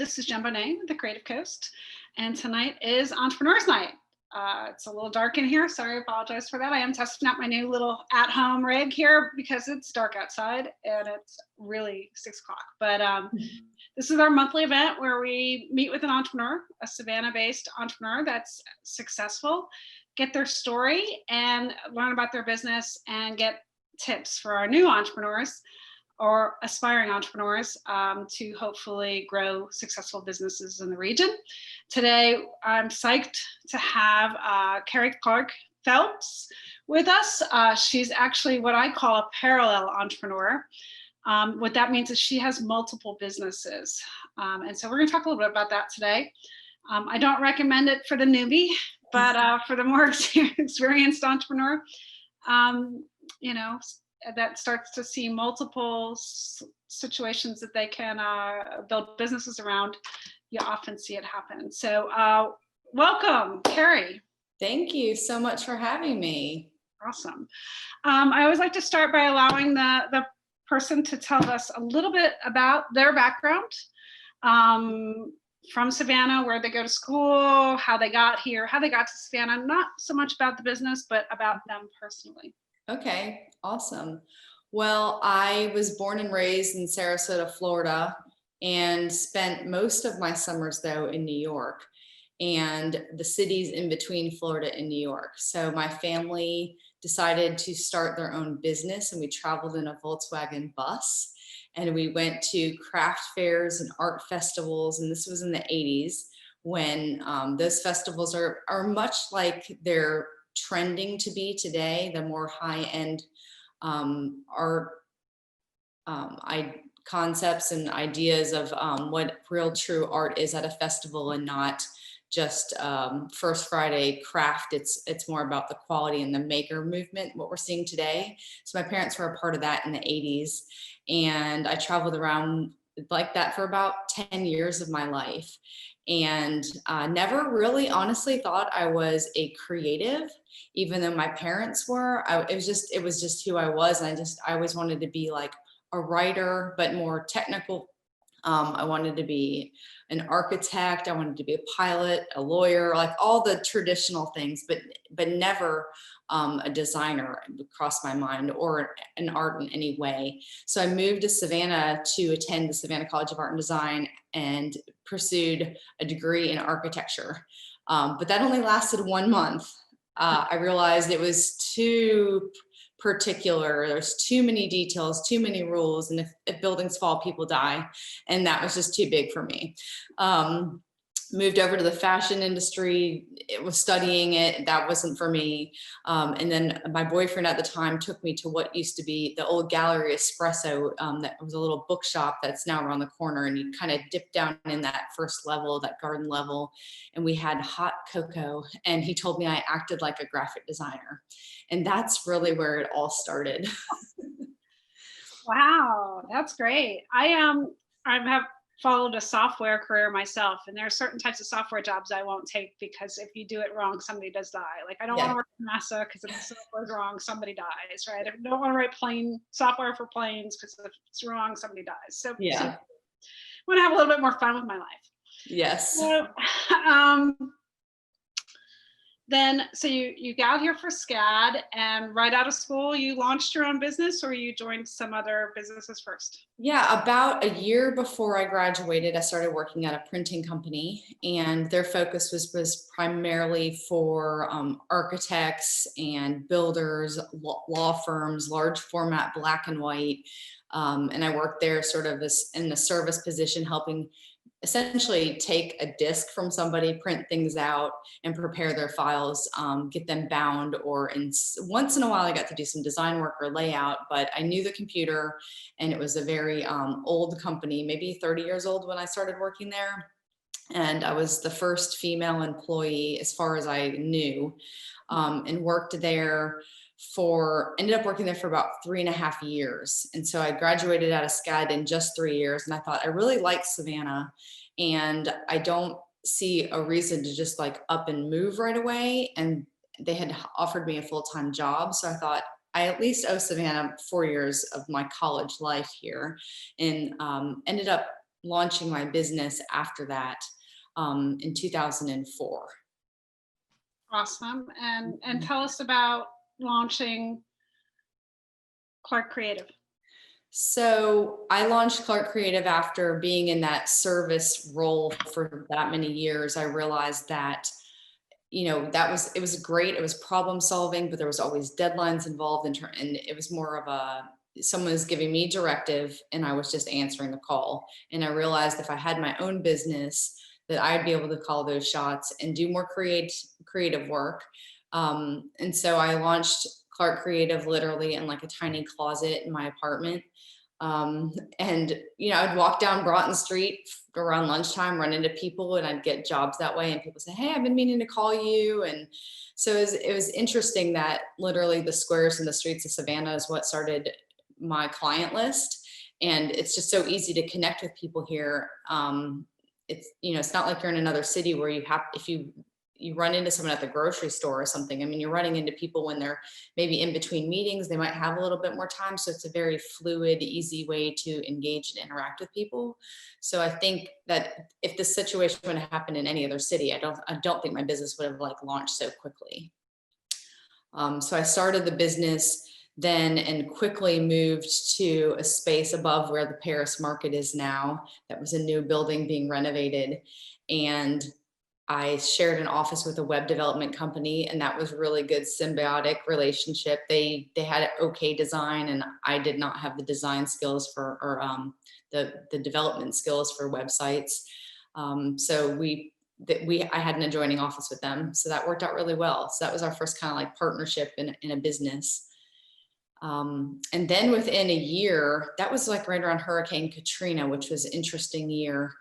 this is Jen Bonet with the Creative Coast, and tonight is Entrepreneur's Night. It's a little dark in here. Sorry, I apologize for that. I am testing out my new little at-home rig here because it's dark outside and it's really 6 o'clock. But this is our monthly event where we meet with an entrepreneur, a Savannah-based entrepreneur that's successful, get their story and learn about their business and get tips for our new entrepreneurs or aspiring entrepreneurs to hopefully grow successful businesses in the region. Today, I'm psyched to have Cari Clark Phelps with us. She's actually what I call a parallel entrepreneur. What that means is she has multiple businesses. And so we're gonna talk a little bit about that today. I don't recommend it for the newbie, but for the more experienced entrepreneur, you know, that starts to see multiple situations that they can build businesses around, you often see it happen. So welcome, Cari. Thank you so much for having me. Awesome. I always like to start by allowing the person to tell us a little bit about their background, from Savannah, where they go to school, how they got here, how they got to Savannah, not so much about the business, but about them personally. Okay, awesome. Well, I was born and raised in Sarasota, Florida, and spent most of my summers though in New York and the cities in between Florida and New York. So my family decided to start their own business and we traveled in a Volkswagen bus and we went to craft fairs and art festivals. And this was in the 80s when those festivals are much like they're trending to be today, the more high-end art concepts and ideas of what real true art is at a festival and not just First Friday craft. It's more about the quality and the maker movement, what we're seeing today. So my parents were a part of that in the 80s. And I traveled around like that for about 10 years of my life. And never really honestly thought I was a creative, even though my parents were. It was just who I was. And I always wanted to be like a writer, but more technical. I wanted to be an architect. I wanted to be a pilot, a lawyer, like all the traditional things, but never a designer crossed my mind or an art in any way. So I moved to Savannah to attend the Savannah College of Art and Design and pursued a degree in architecture. But that only lasted 1 month. I realized it was too particular. There's too many details, too many rules. And if buildings fall, people die. And that was just too big for me. Moved over to the fashion industry. It was studying it. That wasn't for me. And then my boyfriend at the time took me to what used to be the old Gallery Espresso. That was a little bookshop that's now around the corner. And you kind of dip down in that first level, that garden level. And we had hot cocoa. And he told me I acted like a graphic designer. And that's really where it all started. Wow, that's great. I have followed a software career myself, and there are certain types of software jobs I won't take because if you do it wrong, somebody does die. Like I don't want to work for NASA because if the software's wrong, somebody dies, right? I don't want to write software for planes because if it's wrong, somebody dies. So I want to have a little bit more fun with my life. Yes. So, so you got here for SCAD, and right out of school, you launched your own business, or you joined some other businesses first? Yeah, about a year before I graduated, I started working at a printing company, and their focus was primarily for architects and builders, law firms, large format, black and white. And I worked there sort of in the service position, helping essentially take a disc from somebody, print things out and prepare their files, get them bound, or once in a while I got to do some design work or layout, but I knew the computer and it was a very old company, maybe 30 years old when I started working there. And I was the first female employee as far as I knew, and worked there ended up working there for about 3.5 years. And so I graduated out of SCAD in just 3 years. And I thought, I really like Savannah and I don't see a reason to just like up and move right away. And they had offered me a full-time job. So I thought, I at least owe Savannah 4 years of my college life here, and ended up launching my business after that in 2004. Awesome. And tell us about launching Clark Creative. So I launched Clark Creative after being in that service role for that many years. I realized that, it was great. It was problem solving, but there was always deadlines involved and it was more of someone was giving me directive and I was just answering the call. And I realized if I had my own business, that I'd be able to call those shots and do more creative work. And so I launched Clark Creative literally in like a tiny closet in my apartment. And I'd walk down Broughton Street around lunchtime, run into people, and I'd get jobs that way. And people say, "Hey, I've been meaning to call you." And so it was interesting that literally the squares and the streets of Savannah is what started my client list. And it's just so easy to connect with people here. It's not like you're in another city where if you run into someone at the grocery store or something. I mean, you're running into people when they're maybe in between meetings, they might have a little bit more time. So it's a very fluid, easy way to engage and interact with people. So I think that if this situation would have happened in any other city, I don't think my business would have launched so quickly. So I started the business then and quickly moved to a space above where the Paris market is now. That was a new building being renovated. And I shared an office with a web development company, and that was really good symbiotic relationship. They had an okay design, and I did not have the design skills or the development skills for websites. So I had an adjoining office with them, so that worked out really well. So that was our first kind of partnership in a business. And then within a year, that was right around Hurricane Katrina, which was an interesting year.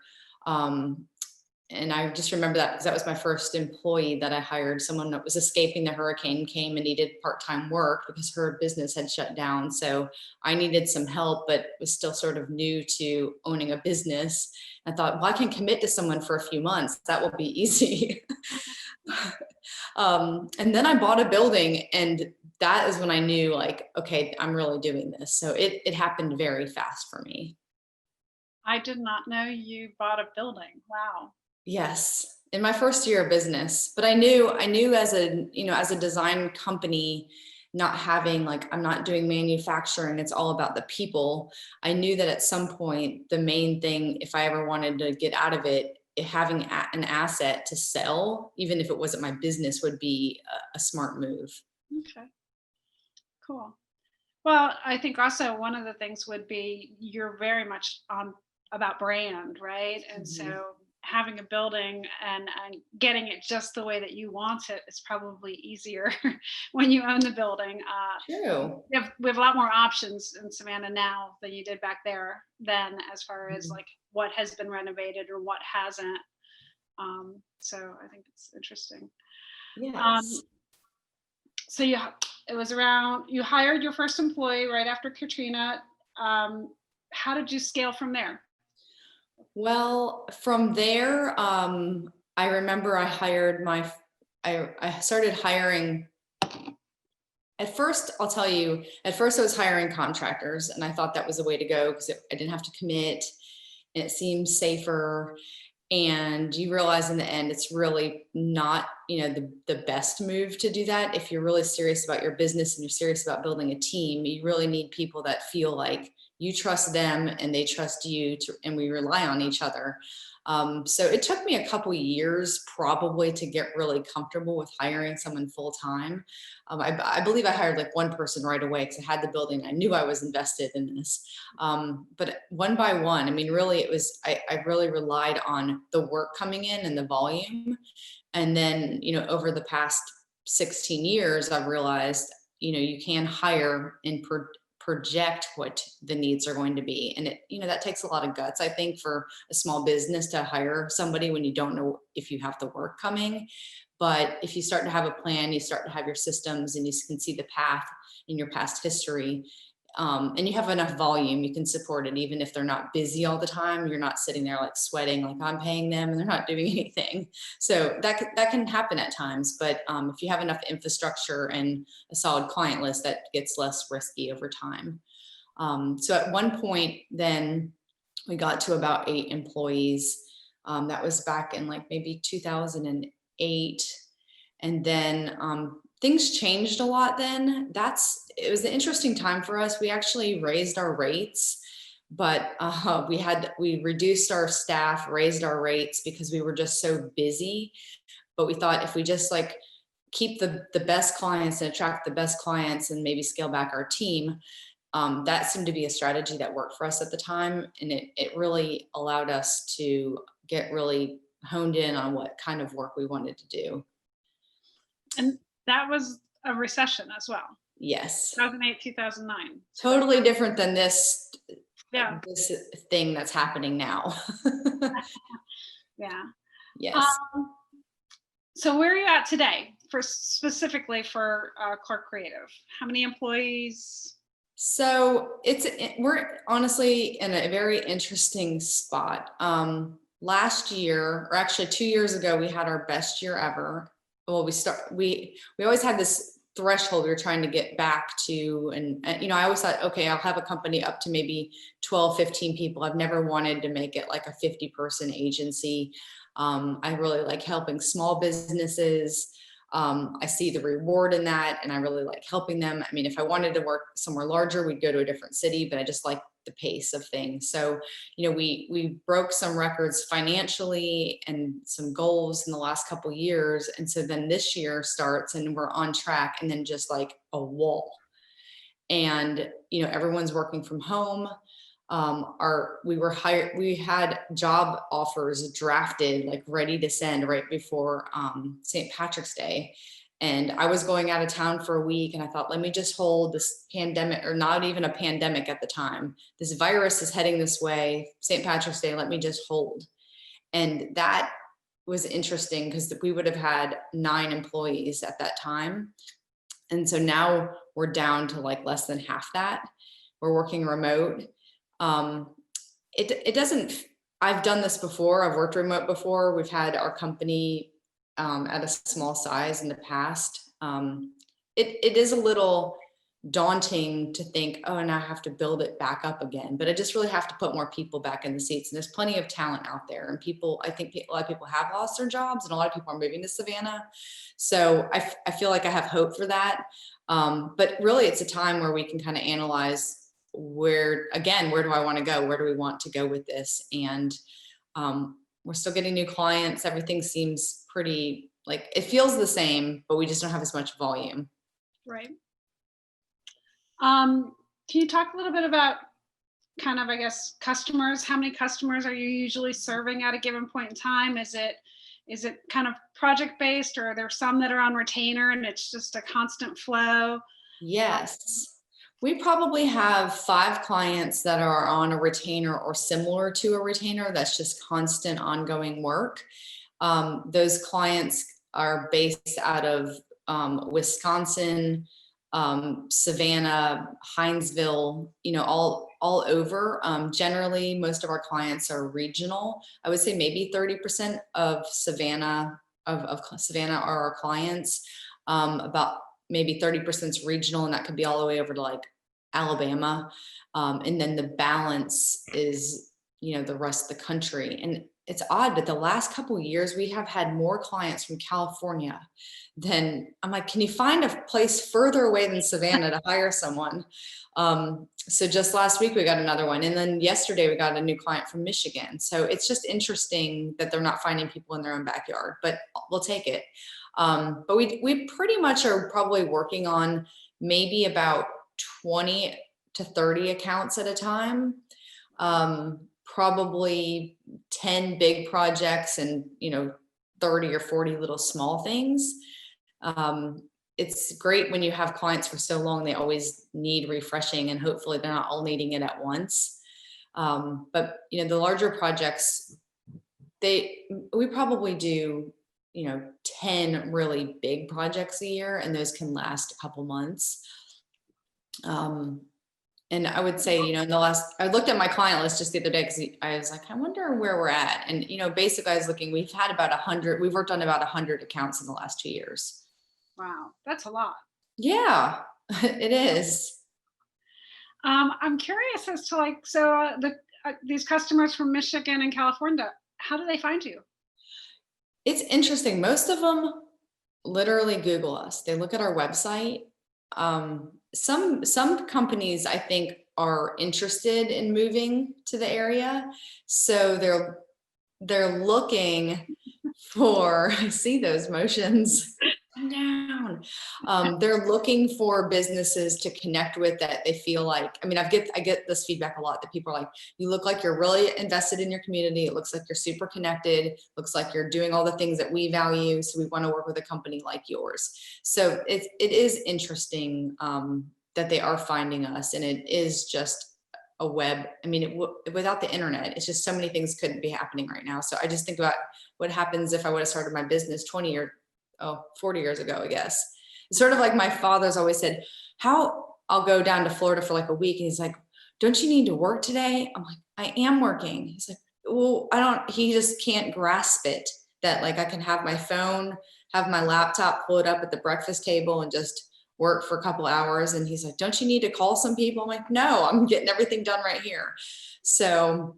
And I just remember that because that was my first employee that I hired. Someone that was escaping the hurricane came and needed part-time work because her business had shut down. So I needed some help, but was still sort of new to owning a business. I thought, well, I can commit to someone for a few months. That will be easy. And then I bought a building, and that is when I knew okay, I'm really doing this. So it happened very fast for me. I did not know you bought a building. Wow. Yes, in my first year of business, but I knew as a design company, not having I'm not doing manufacturing, it's all about the people. I knew that at some point, the main thing, if I ever wanted to get out of it, having an asset to sell, even if it wasn't my business, would be a smart move. Okay, cool. Well, I think also one of the things would be you're very much about brand, right? And so having a building and getting it just the way that you want it is probably easier when you own the building. True. We have a lot more options in Savannah now than you did back there, then as far as what has been renovated or what hasn't. So I think it's interesting. Yes. So it was around, you hired your first employee right after Katrina. How did you scale from there? Well, from there, I remember I started hiring. At first, I'll tell you, I was hiring contractors, and I thought that was the way to go because I didn't have to commit, and it seemed safer. And you realize in the end, it's really not, the best move to do that. If you're really serious about your business and you're serious about building a team, you really need people that feel like you trust them and they trust you, and we rely on each other. So it took me a couple years probably to get really comfortable with hiring someone full time. I believe I hired one person right away because I had the building. I knew I was invested in this. But one by one, I mean, really I really relied on the work coming in and the volume. And then, over the past 16 years, I've realized, you can hire and project what the needs are going to be. And that takes a lot of guts, I think, for a small business to hire somebody when you don't know if you have the work coming. But if you start to have a plan, you start to have your systems, and you can see the path in your past history, and you have enough volume, you can support it. Even if they're not busy all the time, you're not sitting there sweating, I'm paying them and they're not doing anything. So that can happen at times. But if you have enough infrastructure and a solid client list, that gets less risky over time. So at one point then we got to about 8 employees. That was back in like maybe 2008. And then things changed a lot then. It was an interesting time for us. We actually raised our rates, but we reduced our staff, raised our rates because we were just so busy. But we thought if we just like keep the best clients and attract the best clients and maybe scale back our team, that seemed to be a strategy that worked for us at the time. And it really allowed us to get really honed in on what kind of work we wanted to do. And that was a recession as well. Yes. 2008, 2009. Totally different than this thing that's happening now. Yeah. Yes. So where are you at today specifically for Clark Creative? How many employees? So we're honestly in a very interesting spot. Last year, or actually 2 years ago, we had our best year ever. Well, we always had this threshold we were trying to get back to. And I always thought, okay, I'll have a company up to maybe 12, 15 people. I've never wanted to make it like a 50-person agency. I really like helping small businesses. I see the reward in that, and I really like helping them. I mean, if I wanted to work somewhere larger, we'd go to a different city, but I just like the pace of things. So, we broke some records financially and some goals in the last couple of years. And so then this year starts and we're on track, and then just like a wall. And, everyone's working from home. We had job offers drafted, like ready to send right before St. Patrick's Day. And I was going out of town for a week, and I thought, let me just hold this pandemic, or not even a pandemic at the time. This virus is heading this way, St. Patrick's Day, let me just hold. And that was interesting because we would have had 9 employees at that time. And so now we're down to like less than half that. We're working remote. It doesn't, I've done this before. I've worked remote before. We've had our company at a small size in the past. It is a little daunting to think, oh, and I have to build it back up again, but I just really have to put more people back in the seats. And there's plenty of talent out there, and I think a lot of people have lost their jobs, and a lot of people are moving to Savannah. So I feel like I have hope for that. But really it's a time where we can kind of analyze where do I want to go? Where do we want to go with this? And we're still getting new clients. Everything seems pretty, like, it feels the same, but we just don't have as much volume. Right. Can you talk a little bit about kind of, I guess, customers? How many customers are you usually serving at a given point in time? Is it kind of project based, or are there some that are on retainer and it's just a constant flow? Yes. We probably have 5 clients that are on a retainer or similar to a retainer. That's just constant ongoing work. Those clients are based out of Wisconsin, Savannah, Hinesville, all over. Generally, most of our clients are regional. I would say maybe 30% of Savannah are our clients. About maybe 30% is regional, and that could be all the way over to like Alabama. And then the balance is, the rest of the country. And it's odd, but the last couple of years we have had more clients from California than, I'm like, can you find a place further away than Savannah to hire someone? So just last week we got another one. And then yesterday we got a new client from Michigan. So it's just interesting that they're not finding people in their own backyard, but we'll take it. But we pretty much are probably working on maybe about 20 to 30 accounts at a time. Probably 10 big projects and 30 or 40 little small things. It's great when you have clients for so long, they always need refreshing, and hopefully they're not all needing it at once. But the larger projects, we probably do 10 really big projects a year, and those can last a couple months. And I would say, I looked at my client list just the other day because I was like, I wonder where we're at. And, basically I was looking, we've worked on about 100 accounts in the last 2 years. Wow. That's a lot. Yeah, it is. I'm curious as to these customers from Michigan and California, how do they find you? It's interesting. Most of them literally Google us. They look at our website. Some companies I think are interested in moving to the area, so they're looking for. I see those motions. Calm down. They're looking for businesses to connect with that they feel like. I mean, I get this feedback a lot that people are like, "You look like you're really invested in your community. It looks like you're super connected. Looks like you're doing all the things that we value. So we want to work with a company like yours." So it is interesting that they are finding us, and it is just a web. I mean, without the internet, it's just so many things couldn't be happening right now. So I just think about what happens if I would have started my business 40 years ago, I guess. It's sort of like my father's always said, I'll go down to Florida for like a week. And he's like, "Don't you need to work today?" I'm like, "I am working." He's like, "Well, he just can't grasp it that like I can have my phone, have my laptop, pull it up at the breakfast table and just work for a couple hours." And he's like, "Don't you need to call some people?" I'm like, "No, I'm getting everything done right here." So,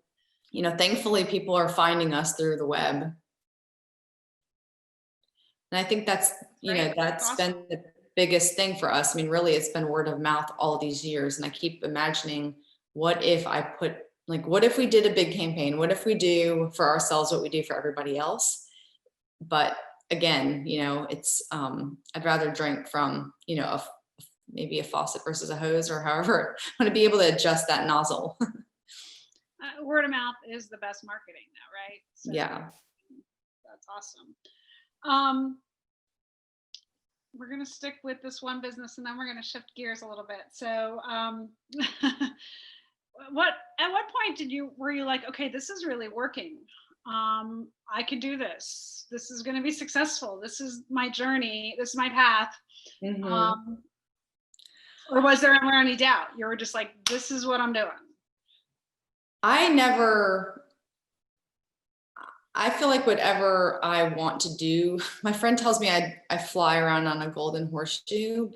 thankfully people are finding us through the web. And I think that's Awesome. been the biggest thing for us. I mean, really, it's been word of mouth all these years. And I keep imagining, what if we did a big campaign? What if we do for ourselves what we do for everybody else? But again, it's, I'd rather drink from, maybe a faucet versus a hose, or however, I want to be able to adjust that nozzle. Word of mouth is the best marketing now, right? So Yeah. that's awesome. We're going to stick with this one business, and then we're going to shift gears a little bit. So, at what point were you like, okay, this is really working? I could do this. This is going to be successful. This is my journey. This is my path. Mm-hmm. Or was there ever any doubt? You were just like, this is what I'm doing. I feel like whatever I want to do, my friend tells me I fly around on a golden horseshoe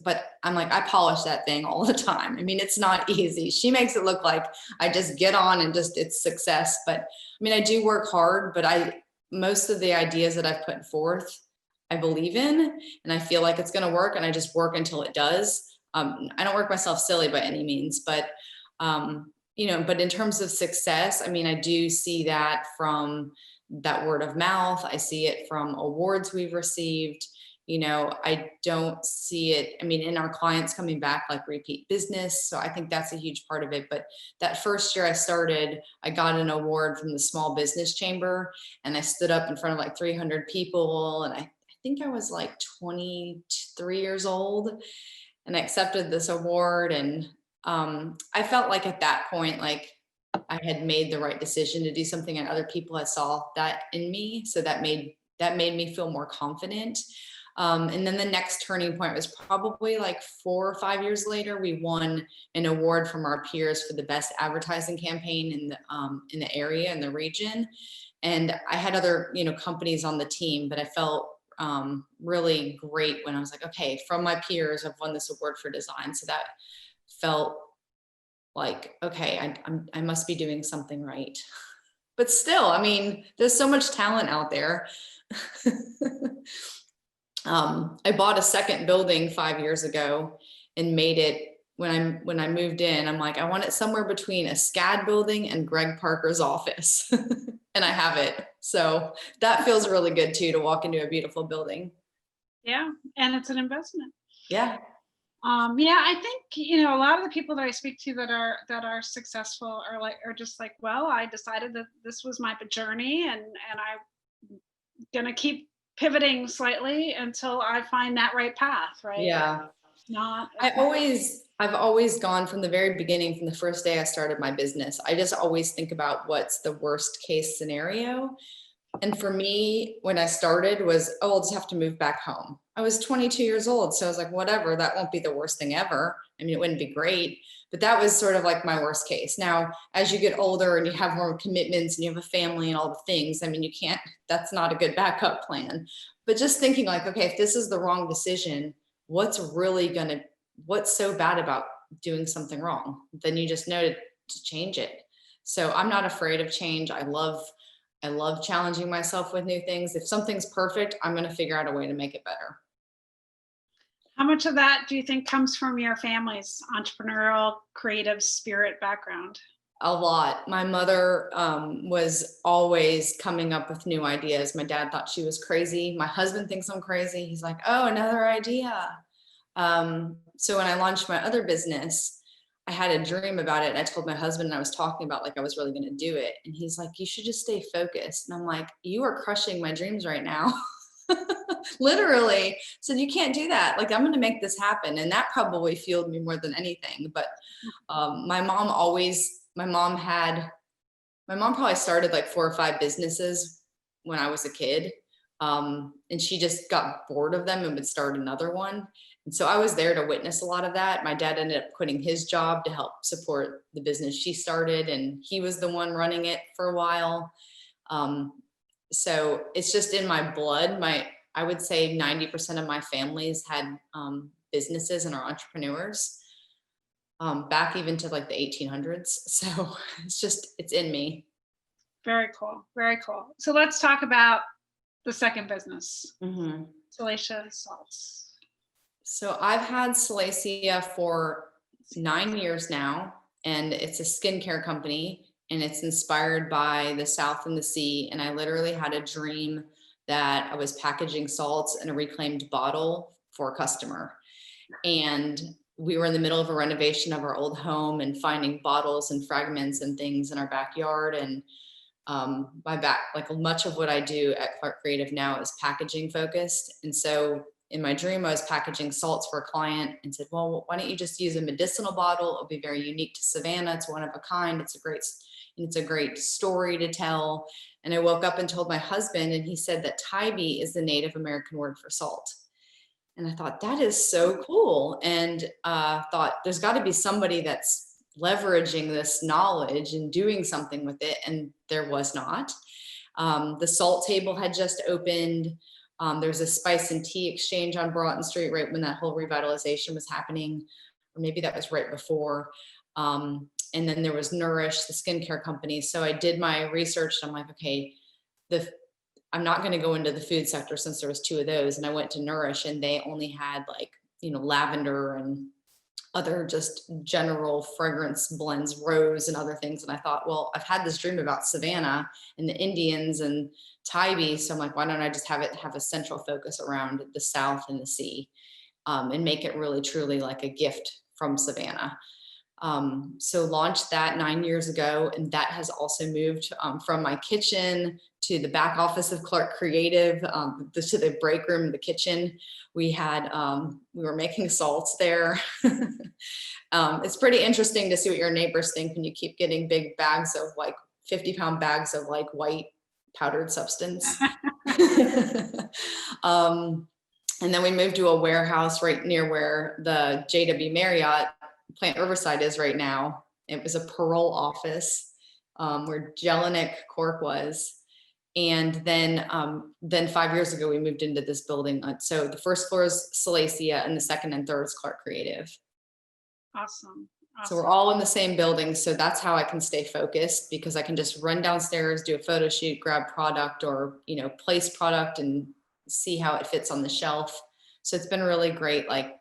but I'm like, I polish that thing all the time. I mean, it's not easy. She makes it look like I just get on and it's success. But I mean, I do work hard, but most of the ideas that I've put forth, I believe in, and I feel like it's going to work, and I just work until it does. I don't work myself silly by any means, but, but in terms of success, I mean, I do see that from that word of mouth. I see it from awards we've received. I don't see it, I mean, in our clients coming back, like repeat business. So I think that's a huge part of it. But that first year I started, I got an award from the Small Business Chamber, and I stood up in front of like 300 people. And I think I was like 23 years old, and I accepted this award. And I felt like at that point, like I had made the right decision to do something, and other people had saw that in me. So that made me feel more confident. And then the next turning point was probably like 4 or 5 years later. We won an award from our peers for the best advertising campaign in the area, in the region. And I had other, companies on the team, but I felt really great when I was like, okay, from my peers, I've won this award for design. So that felt like, okay, I must be doing something right. But still, I mean, there's so much talent out there. I bought a second building 5 years ago and made it, when I moved in, I'm like, I want it somewhere between a SCAD building and Greg Parker's office. And I have it. So that feels really good too, to walk into a beautiful building. Yeah. And it's an investment. Yeah. I think, a lot of the people that I speak to that are successful are just like, well, I decided that this was my journey, and I'm going to keep pivoting slightly until I find that right path. Right. Yeah. I've always gone from the very beginning, from the first day I started my business. I just always think about what's the worst case scenario. And for me, when I started was, I'll just have to move back home. I was 22 years old. So I was like, whatever, that won't be the worst thing ever. I mean, it wouldn't be great, but that was sort of like my worst case. Now, as you get older and you have more commitments and you have a family and all the things, I mean, that's not a good backup plan. But just thinking like, okay, if this is the wrong decision, what's so bad about doing something wrong? Then you just know to change it. So I'm not afraid of change. I love challenging myself with new things. If something's perfect, I'm going to figure out a way to make it better. How much of that do you think comes from your family's entrepreneurial, creative spirit background? A lot. My mother was always coming up with new ideas. My dad thought she was crazy. My husband thinks I'm crazy. He's like, oh, another idea. So when I launched my other business, I had a dream about it. And I told my husband, and I was talking about like I was really going to do it. And he's like, you should just stay focused. And I'm like, you are crushing my dreams right now. Literally. So you can't do that. Like, I'm going to make this happen. And that probably fueled me more than anything. But my mom probably started like 4 or 5 businesses when I was a kid. And she just got bored of them and would start another one. And so I was there to witness a lot of that. My dad ended up quitting his job to help support the business she started, and he was the one running it for a while. So it's just in my blood. I would say 90% of my family's had businesses and are entrepreneurs, back even to like the 1800s. So it's in me. Very cool. Very cool. So let's talk about the second business, Salacia Salts. So I've had Salacia for 9 years now, and it's a skincare company, and it's inspired by the South and the sea. And I literally had a dream that I was packaging salts in a reclaimed bottle for a customer. And we were in the middle of a renovation of our old home and finding bottles and fragments and things in our backyard. And like much of what I do at Clark Creative now is packaging focused. And so in my dream, I was packaging salts for a client and said, well, why don't you just use a medicinal bottle? It'll be very unique to Savannah. It's one of a kind. It's a great story to tell. And I woke up and told my husband, and he said that Tybee is the Native American word for salt. And I thought, that is so cool. And thought there's got to be somebody that's leveraging this knowledge and doing something with it. And there was not. The salt table had just opened. There's a spice and tea exchange on Broughton Street right when that whole revitalization was happening, or maybe that was right before. And then there was Nourish, the skincare company. So I did my research and I'm like, okay, I'm not going to go into the food sector since there was 2 of those. And I went to Nourish, and they only had like, lavender and other just general fragrance blends, rose and other things. And I thought, well, I've had this dream about Savannah and the Indians and Tybee. So I'm like, why don't I just have a central focus around the South and the sea, and make it really truly like a gift from Savannah. So launched that 9 years ago, and that has also moved from my kitchen to the back office of Clark Creative, to the break room, the kitchen. We were making salts there. It's pretty interesting to see what your neighbors think when you keep getting big bags of like 50-pound bags of like white powdered substance. And then we moved to a warehouse right near where the JW Marriott Plant Riverside is right now. It was a parole office where Jelinek Cork was. And then 5 years ago, we moved into this building. So the first floor is Salacia, and the second and third is Clark Creative. Awesome. So we're all in the same building. So that's how I can stay focused, because I can just run downstairs, do a photo shoot, grab product, or, place product and see how it fits on the shelf. So it's been really great. Like,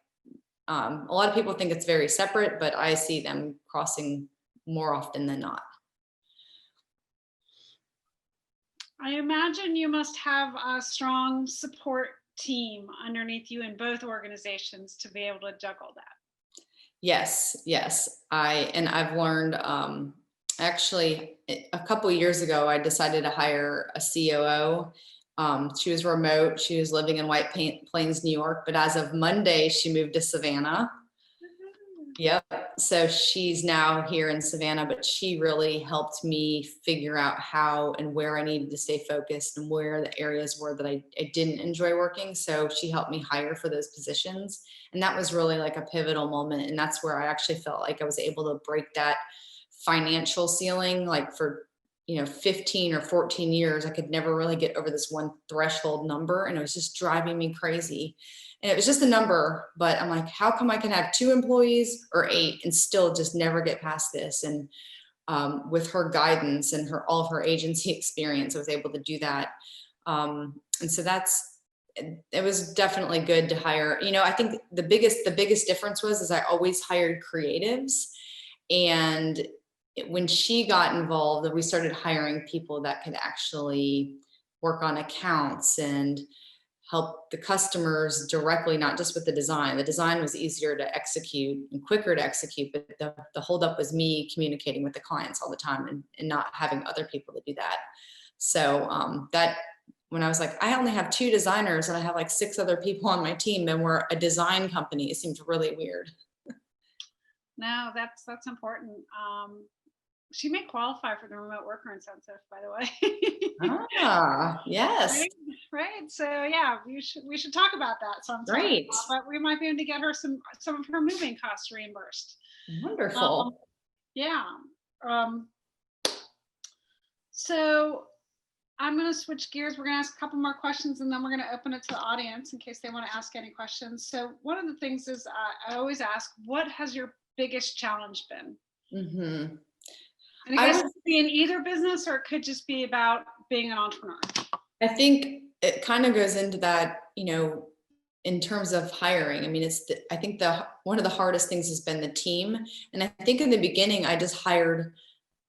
a lot of people think it's very separate, but I see them crossing more often than not. I imagine you must have a strong support team underneath you in both organizations to be able to juggle that. Yes. I've learned, actually a couple of years ago, I decided to hire a COO. She was remote. She was living in White Plains, New York, but as of Monday, she moved to Savannah. Yep. So she's now here in Savannah, but she really helped me figure out how and where I needed to stay focused and where the areas were that I didn't enjoy working. So she helped me hire for those positions. And that was really like a pivotal moment. And that's where I actually felt like I was able to break that financial ceiling. Like for 15 or 14 years, I could never really get over this one threshold number. And it was just driving me crazy. And it was just a number, but I'm like, how come I can have 2 employees or 8 and still just never get past this? And with her guidance and all of her agency experience, I was able to do that. And so it was definitely good to hire. I think the biggest difference is I always hired creatives, and when she got involved, we started hiring people that could actually work on accounts and help the customers directly, not just with the design. The design was easier to execute and quicker to execute, but the holdup was me communicating with the clients all the time and not having other people to do that. So that when I was like, I only have 2 designers and I have like 6 other people on my team and we're a design company, it seemed really weird. No, that's important. She may qualify for the remote worker incentive, by the way. Yes. Right. So yeah, we should talk about that sometime. Great. But we might be able to get her some of her moving costs reimbursed. Wonderful. Yeah. So I'm going to switch gears. We're going to ask a couple more questions and then we're going to open it to the audience in case they want to ask any questions. So one of the things is I always ask, what has your biggest challenge been? Mm-hmm. And I guess it could be in either business or it could just be about being an entrepreneur. I think it kind of goes into that, in terms of hiring. I mean, I think one of the hardest things has been the team. And I think in the beginning, I just hired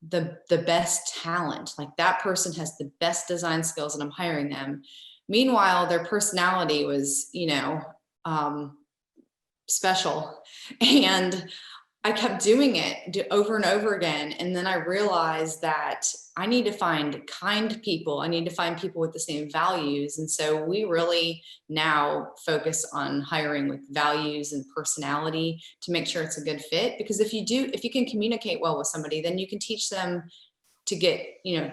the best talent. Like that person has the best design skills and I'm hiring them. Meanwhile, their personality was, special. And I kept doing it over and over again. And then I realized that I need to find kind people. I need to find people with the same values. And so we really now focus on hiring with values and personality to make sure it's a good fit. Because if you can communicate well with somebody, then you can teach them to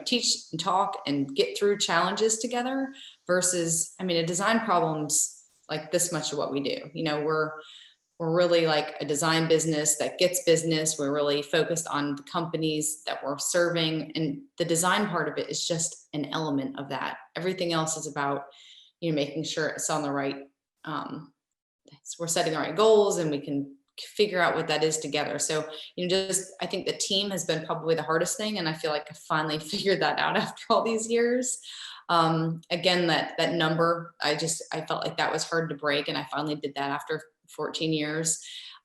teach and talk and get through challenges together versus, a design problem's like this much of what we do. We're really like a design business that gets business. We're really focused on the companies that we're serving. And the design part of it is just an element of that. Everything else is about, making sure it's on the right, we're setting the right goals and we can figure out what that is together. So, I think the team has been probably the hardest thing. And I feel like I finally figured that out after all these years. Again, that number, I felt like that was hard to break. And I finally did that after 14 years.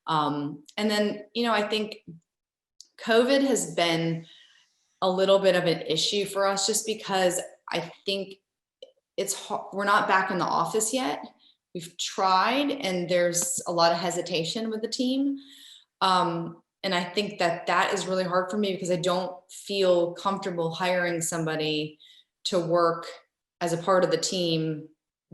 And then, I think COVID has been a little bit of an issue for us just because I think we're not back in the office yet. We've tried and there's a lot of hesitation with the team. And I think that is really hard for me because I don't feel comfortable hiring somebody to work as a part of the team,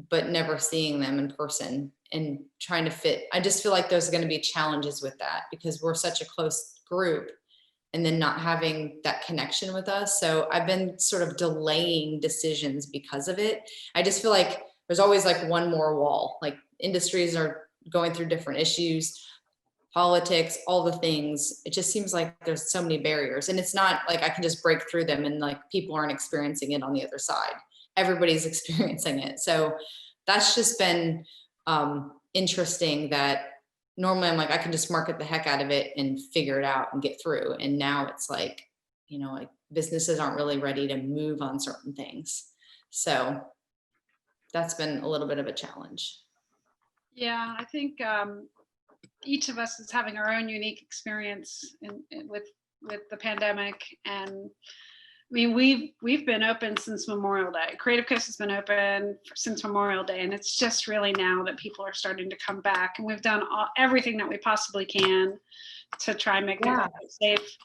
but never seeing them in person and trying to fit. I just feel like there's going to be challenges with that because we're such a close group and then not having that connection with us. So I've been sort of delaying decisions because of it. I just feel like there's always like one more wall, like industries are going through different issues, politics, all the things. It just seems like there's so many barriers and it's not like I can just break through them and like people aren't experiencing it on the other side. Everybody's experiencing it. So that's just been interesting that normally I'm like, I can just market the heck out of it and figure it out and get through. And now it's like, like businesses aren't really ready to move on certain things. So that's been a little bit of a challenge. Yeah, I think each of us is having our own unique experience with the pandemic. And we've been open since Memorial Day. Creative Coast has been open since Memorial Day, and it's just really now that people are starting to come back. And we've done everything that we possibly can to try and make people safe.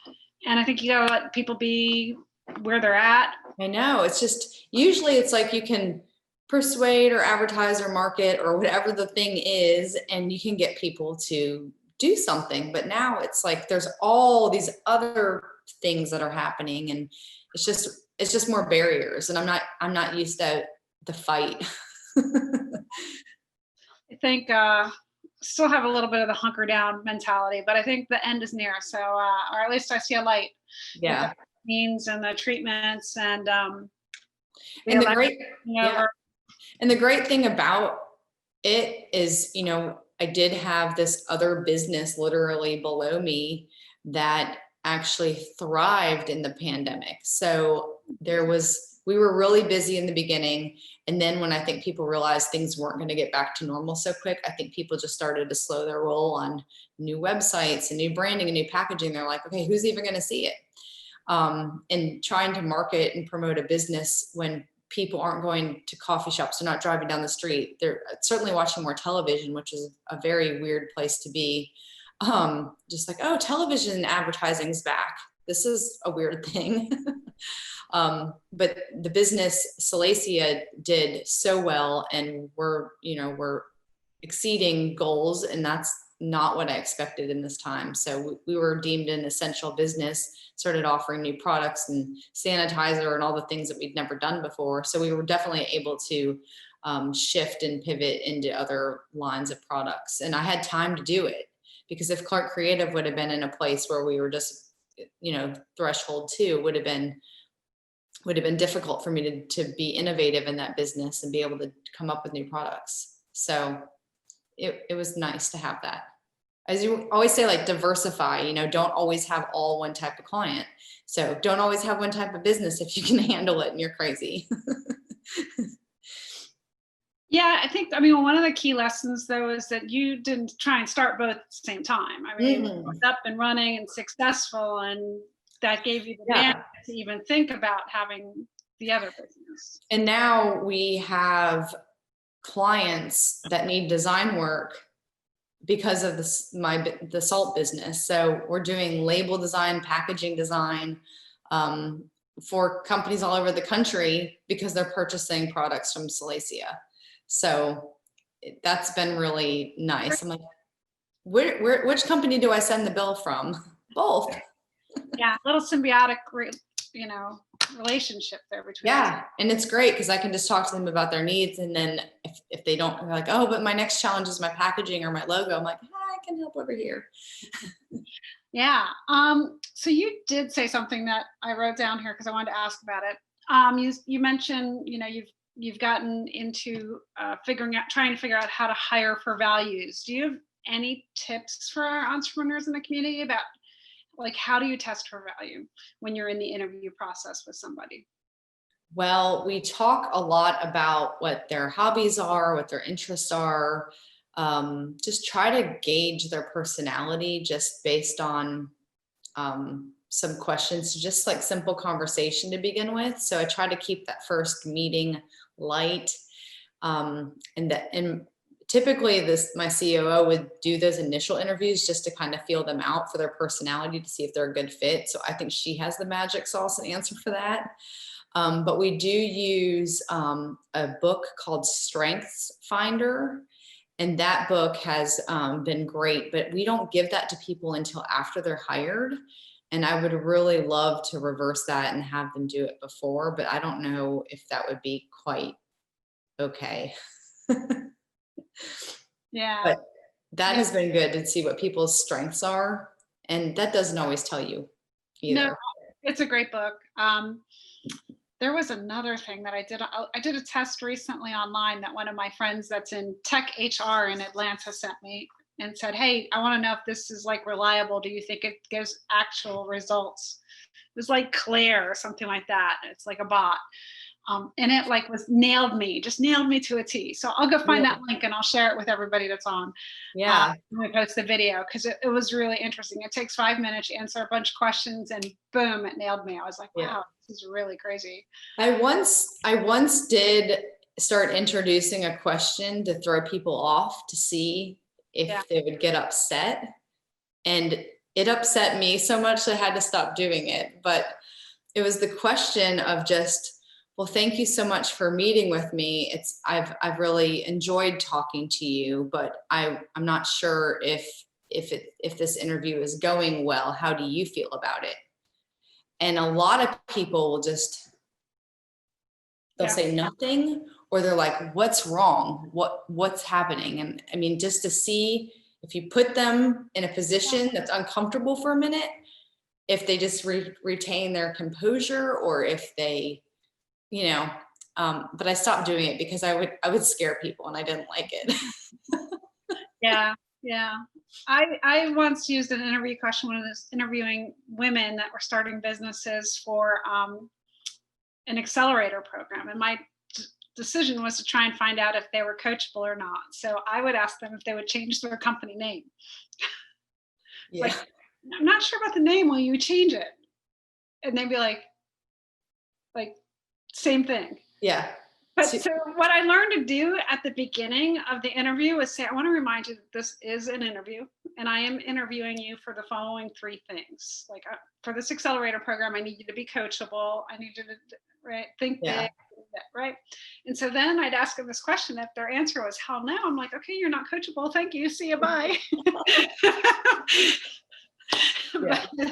And I think you gotta let people be where they're at. I know. It's just usually it's like you can persuade or advertise or market or whatever the thing is, and you can get people to do something. But now it's like there's all these other things that are happening, and it's just more barriers, and I'm not used to the fight. I think still have a little bit of the hunker down mentality, but I think the end is near. So or at least I see a light. Yeah. With the vaccines and the treatments and and the great thing about it is, I did have this other business literally below me that actually thrived in the pandemic. So we were really busy in the beginning. And then when I think people realized things weren't going to get back to normal so quick, I think people just started to slow their roll on new websites and new branding and new packaging. They're like, okay, who's even going to see it? And trying to market and promote a business when people aren't going to coffee shops, they're not driving down the street. They're certainly watching more television, which is a very weird place to be. Just like, oh, television advertising's back. This is a weird thing. But the business Salacia did so well, and we're exceeding goals, and that's not what I expected in this time. So we were deemed an essential business, started offering new products and sanitizer and all the things that we'd never done before. So we were definitely able to shift and pivot into other lines of products. And I had time to do it, because if Clark Creative would have been in a place where we were just, threshold 2, would have been difficult for me to be innovative in that business and be able to come up with new products. So it was nice to have that. As you always say, like, diversify, don't always have all one type of client. So don't always have one type of business if you can handle it and you're crazy. Yeah, I think, one of the key lessons though is that you didn't try and start both at the same time. It was up and running and successful, and that gave you the bandwidth to even think about having the other business. And now we have clients that need design work because of the salt business. So we're doing label design, packaging design for companies all over the country because they're purchasing products from Salacia. So that's been really nice. I'm like, which company do I send the bill from? Both. Yeah, little symbiotic, relationship there between. Yeah, and it's great because I can just talk to them about their needs, and then if they don't, they're like, oh, but my next challenge is my packaging or my logo. I'm like, I can help over here. Yeah. So you did say something that I wrote down here because I wanted to ask about it. You mentioned, you've gotten into trying to figure out how to hire for values. Do you have any tips for our entrepreneurs in the community about, like, how do you test for value when you're in the interview process with somebody? Well, we talk a lot about what their hobbies are, what their interests are. Just try to gauge their personality just based on some questions, just like simple conversation to begin with. So I try to keep that first meeting light. And typically my COO would do those initial interviews just to kind of feel them out for their personality to see if they're a good fit. So I think she has the magic sauce and answer for that. But we do use a book called Strengths Finder. And that book has been great, but we don't give that to people until after they're hired. And I would really love to reverse that and have them do it before, but I don't know if that would be quite okay. Yeah. But that has been good to see what people's strengths are. And that doesn't always tell you either. No, it's a great book. There was another thing that I did a test recently online that one of my friends that's in tech HR in Atlanta sent me and said, hey, I want to know if this is like reliable. Do you think it gives actual results? It was like Claire or something like that. It's like a bot. And it nailed me to a T. So I'll go find that link and I'll share it with everybody that's on. Yeah. When I post the video, because it was really interesting. It takes 5 minutes, you answer a bunch of questions, and boom, it nailed me. I was like, wow, this is really crazy. I once did start introducing a question to throw people off to see if they would get upset. And it upset me so much that I had to stop doing it. But it was the question of just, well, thank you so much for meeting with me. I've really enjoyed talking to you, but I'm not sure if this interview is going well. How do you feel about it? And a lot of people will they'll say nothing, or they're like, what's wrong? What's happening? And I mean, just to see if you put them in a position that's uncomfortable for a minute, if they just retain their composure, or if they, but I stopped doing it because I would scare people and I didn't like it. Yeah. I once used an interview question when I was interviewing women that were starting businesses for an accelerator program. And my decision was to try and find out if they were coachable or not. So I would ask them if they would change their company name. Yeah. Like, I'm not sure about the name. Will you change it? And they'd be like, same thing. Yeah. But so what I learned to do at the beginning of the interview is say, I want to remind you that this is an interview and I am interviewing you for the following 3 things. Like for this accelerator program, I need you to be coachable. I need you to think big, right? And so then I'd ask them this question. If their answer was hell no, I'm like, okay, you're not coachable. Thank you. See you. Bye.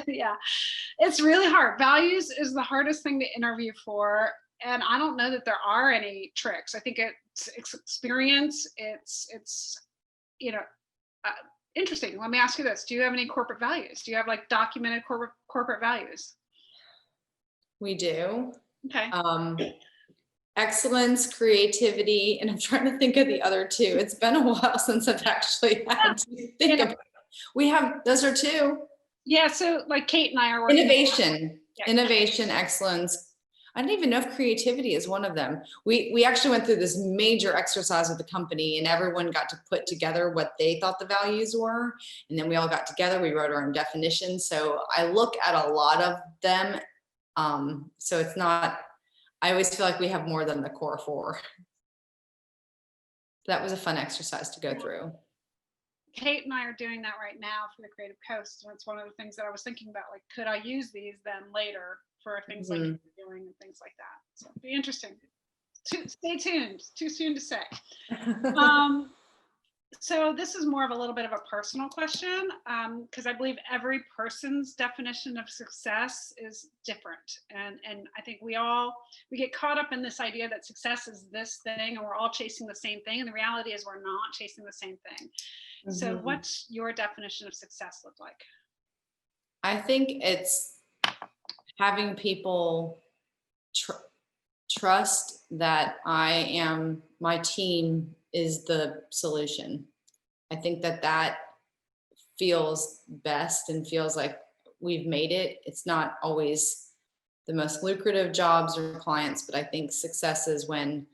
Yeah, it's really hard. Values is the hardest thing to interview for. And I don't know that there are any tricks. I think it's experience. It's interesting. Let me ask you this. Do you have any corporate values? Do you have like documented corporate values? We do. Okay. Excellence, creativity, and I'm trying to think of the other 2. It's been a while since I've actually had to think about it. We have, those are 2. Yeah, so like Kate and I are working. Innovation, excellence. I don't even know if creativity is one of them. We actually went through this major exercise with the company and everyone got to put together what they thought the values were. And then we all got together, we wrote our own definitions. So I look at a lot of them. So it's not, I always feel like we have more than the core 4. That was a fun exercise to go through. Kate and I are doing that right now for the Creative Coast. And it's one of the things that I was thinking about, like, could I use these then later for things like doing and things like that? So it'd be interesting. Stay tuned. Too soon to say. So this is more of a little bit of a personal question, because I believe every person's definition of success is different. And I think we get caught up in this idea that success is this thing and we're all chasing the same thing. And the reality is we're not chasing the same thing. So what's your definition of success look like? I think it's having people trust that my team is the solution. I think that feels best and feels like we've made it. It's not always the most lucrative jobs or clients, but I think success is when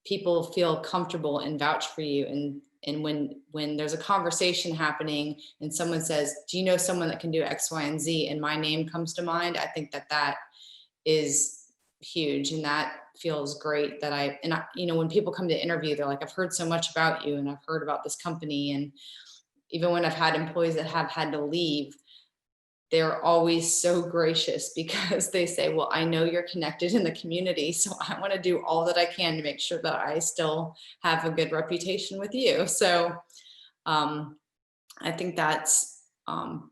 people feel comfortable and vouch for you. And when there's a conversation happening and someone says, do you know someone that can do X, Y, and Z? And my name comes to mind. I think that is huge. And that feels great that when people come to interview, they're like, I've heard so much about you and I've heard about this company. And even when I've had employees that have had to leave, they're always so gracious because they say, well, I know you're connected in the community, so I want to do all that I can to make sure that I still have a good reputation with you. So I think that's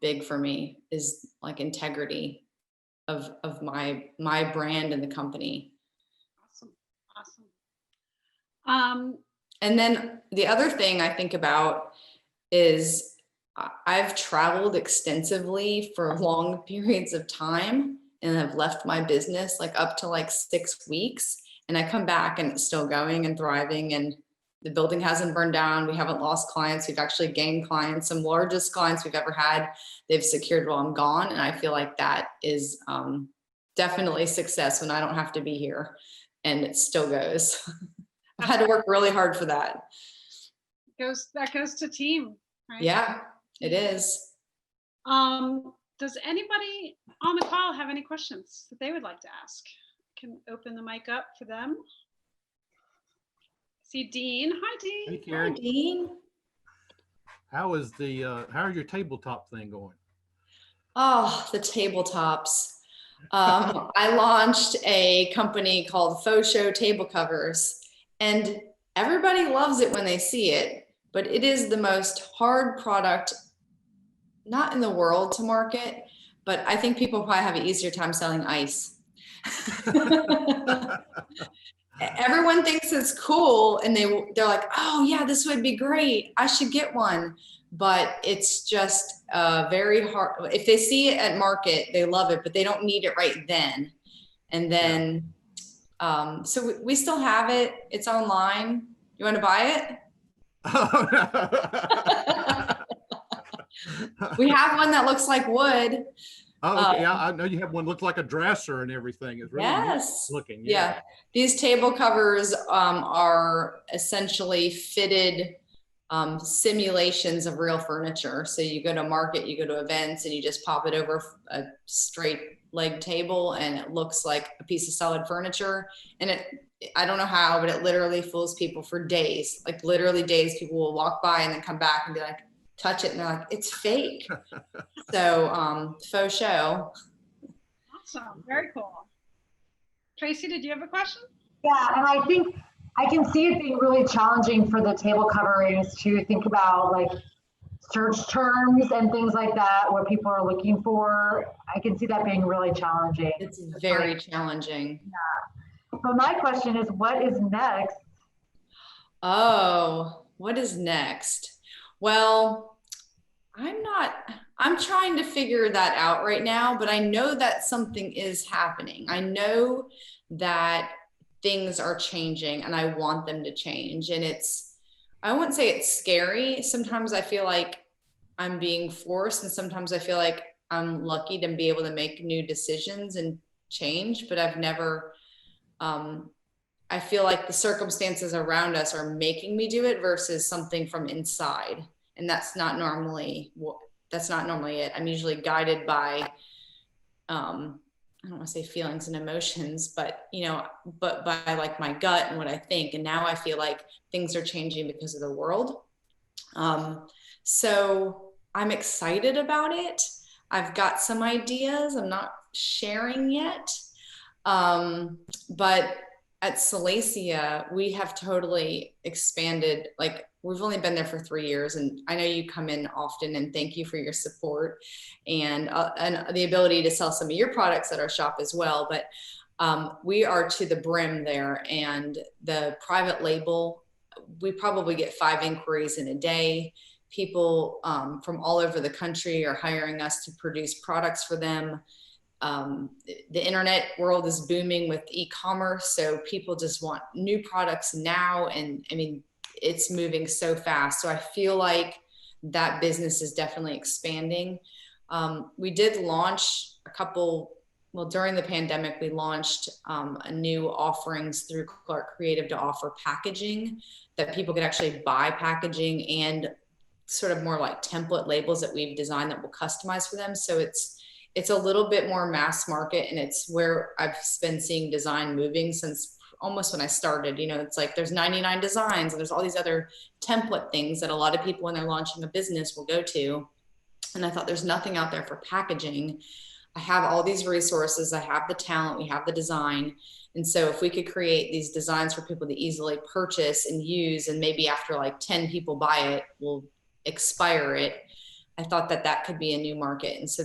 big for me, is like integrity of my brand and the company. Awesome. And then the other thing I think about is I've traveled extensively for long periods of time and have left my business like up to like 6 weeks. And I come back and it's still going and thriving and the building hasn't burned down. We haven't lost clients. We've actually gained clients. Some largest clients we've ever had, they've secured while I'm gone. And I feel like that is definitely success when I don't have to be here and it still goes. I've had to work really hard for that. That goes to team, right? Yeah. It is. Does anybody on the call have any questions that they would like to ask? I can open the mic up for them. See Dean. Hi, Dean. Hey, Cari. Hi, Dean. How is how's your tabletop thing going? Oh, the tabletops. I launched a company called Faux Show Table Covers, and everybody loves it when they see it, but it is the most hard product, not in the world, to market, but I think people probably have an easier time selling ice. Everyone thinks it's cool and they're like, oh yeah, this would be great, I should get one. But it's just very hard. If they see it at market, they love it, but they don't need it right then. And then, so we still have it. It's online. You want to buy it? We have one that looks like wood. Oh, okay. Yeah, I know you have one looks like a dresser and everything. It's really neat Yes. looking. Yeah. These table covers are essentially fitted simulations of real furniture. So you go to market, you go to events, and you just pop it over a straight leg table, and it looks like a piece of solid furniture. And I don't know how, but it literally fools people for days. Like literally days, people will walk by and then come back and be like, touch it, and they're like, it's fake. So faux show. Awesome. Very cool. Tracy, did you have a question? Yeah, and I think I can see it being really challenging for the table coverings to think about like search terms and things like that, what people are looking for. I can see that being really challenging. It's very challenging. Yeah. But my question is, what is next? Oh, what is next? Well, I'm trying to figure that out right now, but I know that something is happening. I know that things are changing and I want them to change. And I wouldn't say it's scary. Sometimes I feel like I'm being forced, and sometimes I feel like I'm lucky to be able to make new decisions and change, but I've never, I feel like the circumstances around us are making me do it versus something from inside. And that's not normally it. I'm usually guided by, I don't want to say feelings and emotions, but by like my gut and what I think. And now I feel like things are changing because of the world. So I'm excited about it. I've got some ideas I'm not sharing yet. But at Salacia, we have totally expanded. Like, we've only been there for 3 years, and I know you come in often, and thank you for your support and the ability to sell some of your products at our shop as well. But we are to the brim there, and the private label, we probably get 5 inquiries in a day. People from all over the country are hiring us to produce products for them. The internet world is booming with e-commerce, so people just want new products now. And I mean, it's moving so fast. So I feel like that business is definitely expanding. We did launch during the pandemic, we launched a new offerings through Clark Creative to offer packaging that people could actually buy packaging and sort of more like template labels that we've designed that we'll customize for them. So it's a little bit more mass market, and it's where I've been seeing design moving since almost when I started. It's like there's 99 designs and there's all these other template things that a lot of people when they're launching a business will go to. And I thought there's nothing out there for packaging. I have all these resources. I have the talent, we have the design. And so if we could create these designs for people to easily purchase and use, and maybe after like 10 people buy it, we'll expire it. I thought that could be a new market. And so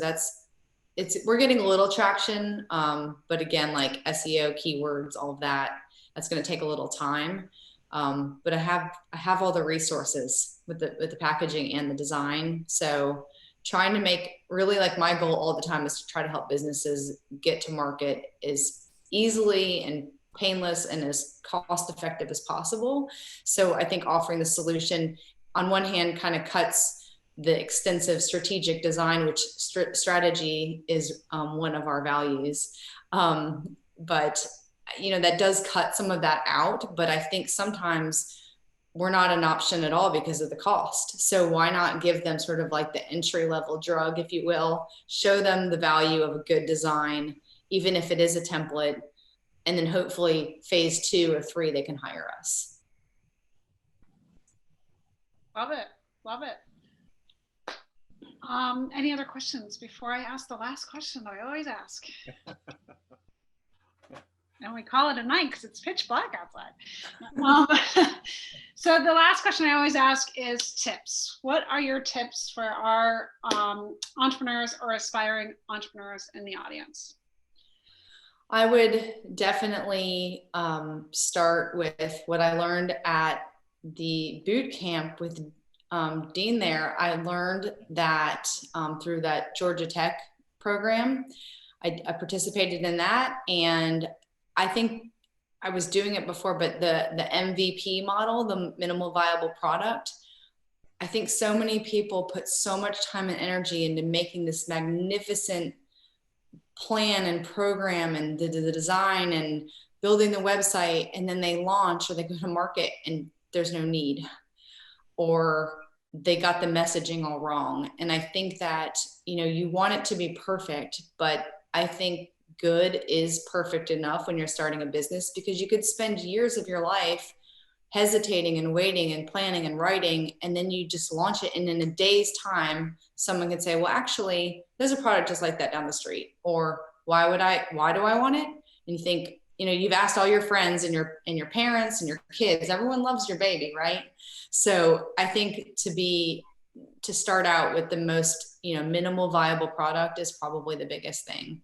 we're getting a little traction. But again, like SEO, keywords, all of that's going to take a little time. But I have all the resources with the packaging and the design. So trying to make, really, like, my goal all the time is to try to help businesses get to market as easily and painless and as cost effective as possible. So I think offering the solution on one hand kind of cuts the extensive strategic design, which strategy is one of our values. But that does cut some of that out. But I think sometimes we're not an option at all because of the cost. So why not give them sort of like the entry level drug, if you will, show them the value of a good design, even if it is a template, and then hopefully phase 2 or 3, they can hire us. Love it. Love it. Any other questions before I ask the last question that I always ask? And we call it a night because it's pitch black outside. So the last question I always ask is tips. What are your tips for our entrepreneurs or aspiring entrepreneurs in the audience? I would definitely start with what I learned at the boot camp with Dean there. I learned that through that Georgia Tech program, I participated in that, and I think I was doing it before, but the MVP model, the minimal viable product, I think so many people put so much time and energy into making this magnificent plan and program and the design and building the website, and then they launch or they go to market and there's no need, or they got the messaging all wrong. And I think that, you know, you want it to be perfect, but I think good is perfect enough when you're starting a business, because you could spend years of your life hesitating and waiting and planning and writing, and then you just launch it, and in a day's time someone could say, well, actually there's a product just like that down the street, or why do I want it? And you think, you know, you've asked all your friends and your parents and your kids, everyone loves your baby, right? So I think to start out with the most, you know, minimal viable product is probably the biggest thing.